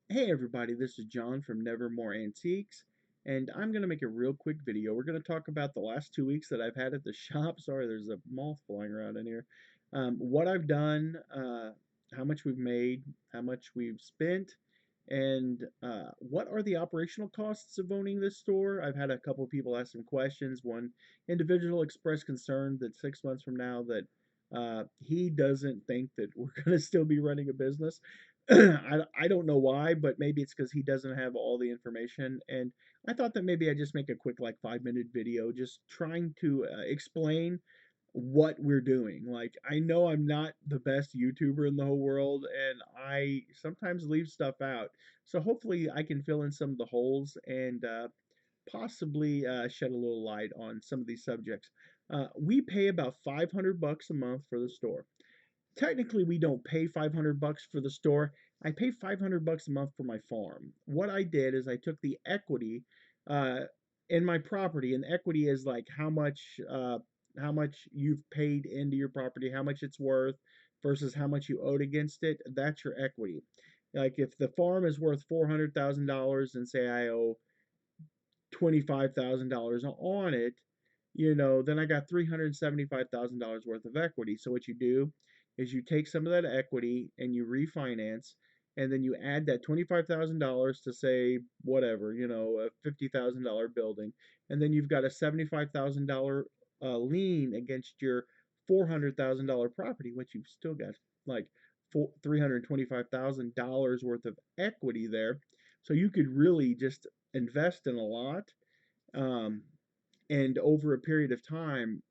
Hey everybody, this is John from Nevermore Antiques, and I'm going to make a real quick video. We're going to talk about the last 2 weeks that I've had at the shop. Sorry, there's a moth flying around in here. What I've done, how much we've made, how much we've spent, and what are the operational costs of owning this store. I've had a couple people ask some questions. One individual expressed concern that 6 months from now that he doesn't think that we're going to still be running a business. I don't know why, but maybe it's because he doesn't have all the information. And I thought that maybe I'd just make a quick, like, 5 minute video just trying to explain what we're doing. Like, I know I'm not the best YouTuber in the whole world, and I sometimes leave stuff out. So hopefully I can fill in some of the holes and possibly shed a little light on some of these subjects. We pay about 500 bucks a month for the store. Technically, we don't pay 500 bucks for the store. I pay 500 bucks a month for my farm. What I did is I took the equity uh, in my property, and equity is like how much you've paid into your property, how much it's worth versus how much you owed against it. That's your equity. Like if the farm is worth $400,000 and say I owe $25,000 on it, then I got $375,000 worth of equity. So what you do is you take some of that equity and you refinance, and then you add that $25,000 to say whatever, a $50,000 building, and then you've got a $75,000 lien against your $400,000 property, which you've still got like $325,000 worth of equity there. So you could really just invest in a lot. Um, and over a period of time,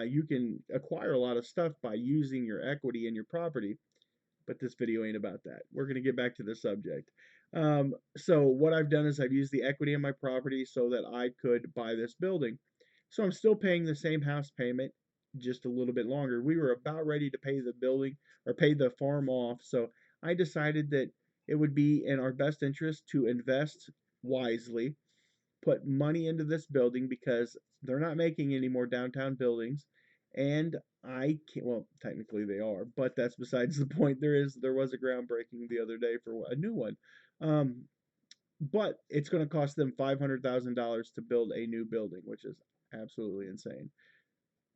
you can acquire a lot of stuff by using your equity in your property. But this video ain't about that. We're going to get back to the subject. So what I've done is I've used the equity in my property so that I could buy this building. So I'm still paying the same house payment, just a little bit longer. We were about ready to pay the building or pay the farm off. So I decided that it would be in our best interest to invest wisely, put money into this building because they're not making any more downtown buildings. And I can't, well, technically they are, but that's besides the point. There was a groundbreaking the other day for a new one. Um, but it's going to cost them $500,000 to build a new building, which is absolutely insane.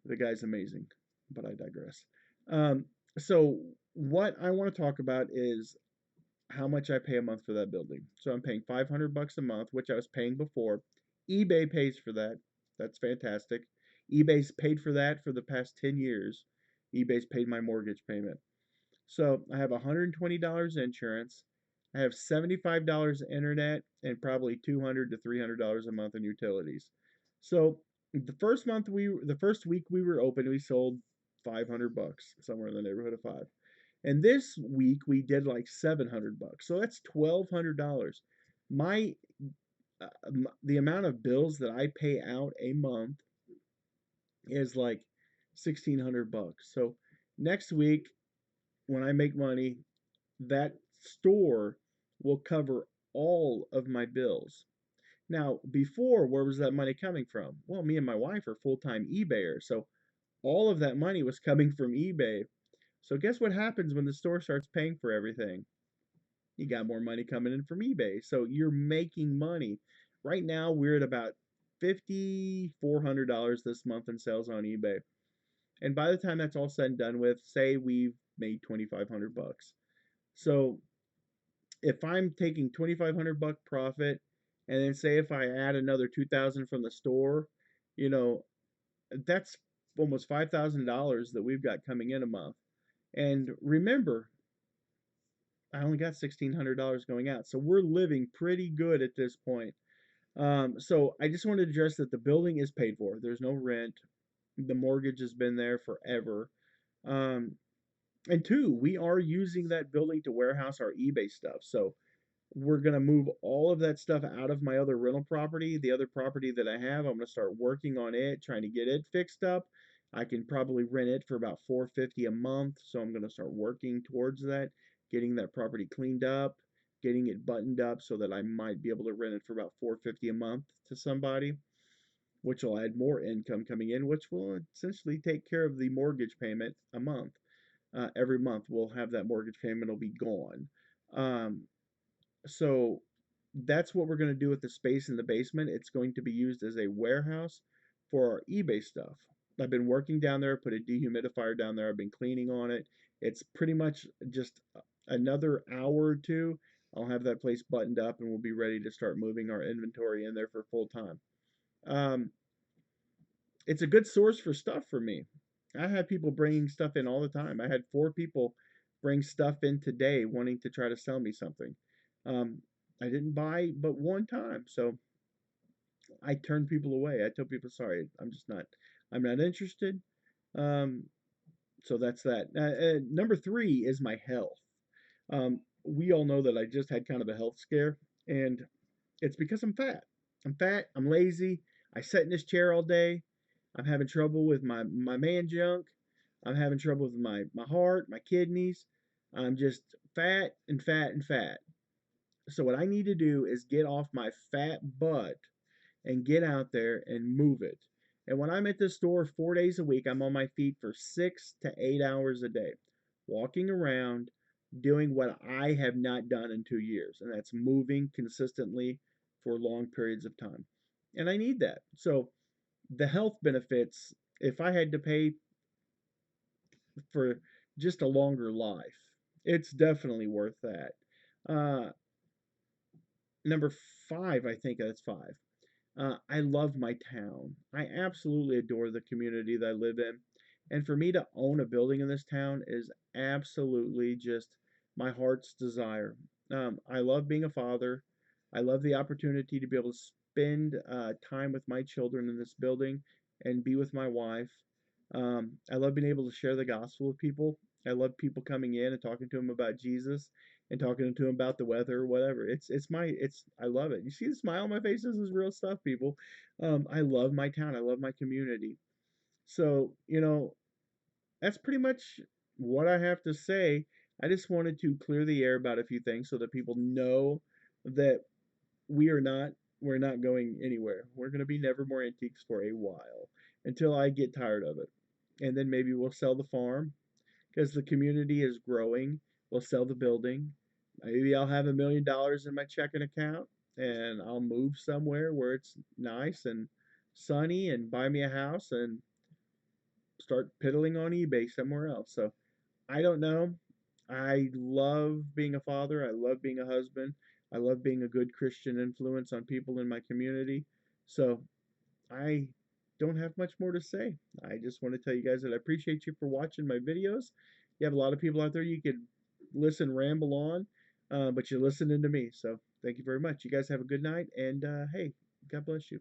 The guy's amazing, but I digress. Um, so what I want to talk about is how much I pay a month for that building. So I'm paying 500 bucks a month, which I was paying before. eBay pays for that. That's fantastic. eBay's paid for that for the past 10 years. eBay's paid my mortgage payment. So I have $120 insurance. I have $75 internet and probably $200 to $300 a month in utilities. So the first week we were open, we sold 500 bucks, somewhere in the neighborhood of five. And this week we did like 700 bucks. So that's $1,200. My the amount of bills that I pay out a month is like 1,600 bucks. So next week when I make money, that store will cover all of my bills. Now, before, where was that money coming from? Well, me and my wife are full-time eBayers, so all of that money was coming from eBay. So guess what happens when the store starts paying for everything? You got more money coming in from eBay. So you're making money. Right now, we're at about $5,400 this month in sales on eBay. And by the time that's all said and done with, say we've made 2,500 bucks. So if I'm taking 2,500 buck profit, and then say if I add another 2,000 from the store, you know, that's almost $5,000 that we've got coming in a month. And remember, I only got $1,600 going out, so we're living pretty good at this point. So I just wanted to address that the building is paid for. There's no rent. The mortgage has been there forever. Um, and two, we are using that building to warehouse our eBay stuff. So we're going to move all of that stuff out of my other rental property. The other property that I have, I'm going to start working on it, trying to get it fixed up. I can probably rent it for about $450 a month, so I'm going to start working towards that, getting that property cleaned up, getting it buttoned up so that I might be able to rent it for about $450 a month to somebody, which will add more income coming in, which will essentially take care of the mortgage payment a month. Every month we'll have that mortgage payment will be gone. Um, So that's what we're going to do with the space in the basement. It's going to be used as a warehouse for our eBay stuff. I've been working down there, put a dehumidifier down there. I've been cleaning on it. It's pretty much just another hour or two. I'll have that place buttoned up and we'll be ready to start moving our inventory in there for full time. Um, it's a good source for stuff for me. I have people bringing stuff in all the time. I had 4 people bring stuff in today wanting to try to sell me something. Um, I didn't buy but one time, so I turn people away. I tell people, sorry, I'm not interested. Um, so that's that. Number 3 is my health. We all know that I just had kind of a health scare, and it's because I'm fat. I'm fat. I'm lazy. I sit in this chair all day. I'm having trouble with my man junk. I'm having trouble with my heart, my kidneys. I'm just fat and fat and fat. So what I need to do is get off my fat butt and get out there and move it. And when I'm at the store 4 days a week, I'm on my feet for 6 to 8 hours a day, walking around, doing what I have not done in 2 years, and that's moving consistently for long periods of time. And I need that. So the health benefits, if I had to pay for just a longer life, it's definitely worth that. Uh, Number 5, I think that's 5. I love my town. I absolutely adore the community that I live in. And for me to own a building in this town is absolutely just my heart's desire. I love being a father. I love the opportunity to be able to spend time with my children in this building and be with my wife. I love being able to share the gospel with people. I love people coming in and talking to them about Jesus and talking to them about the weather or whatever. It's I love it. You see the smile on my face? This is real stuff, people. I love my town. I love my community. So, that's pretty much what I have to say. I just wanted to clear the air about a few things so that people know that we are not we're not going anywhere. We're going to be Nevermore Antiques for a while until I get tired of it. And then maybe we'll sell the farm because the community is growing. We'll sell the building. Maybe I'll have $1 million in my checking account and I'll move somewhere where it's nice and sunny and buy me a house and start piddling on eBay somewhere else. So I don't know. I love being a father. I love being a husband. I love being a good Christian influence on people in my community. So I don't have much more to say. I just want to tell you guys that I appreciate you for watching my videos. You have a lot of people out there you could listen ramble on, but you're listening to me. So thank you very much. You guys have a good night, and hey, God bless you.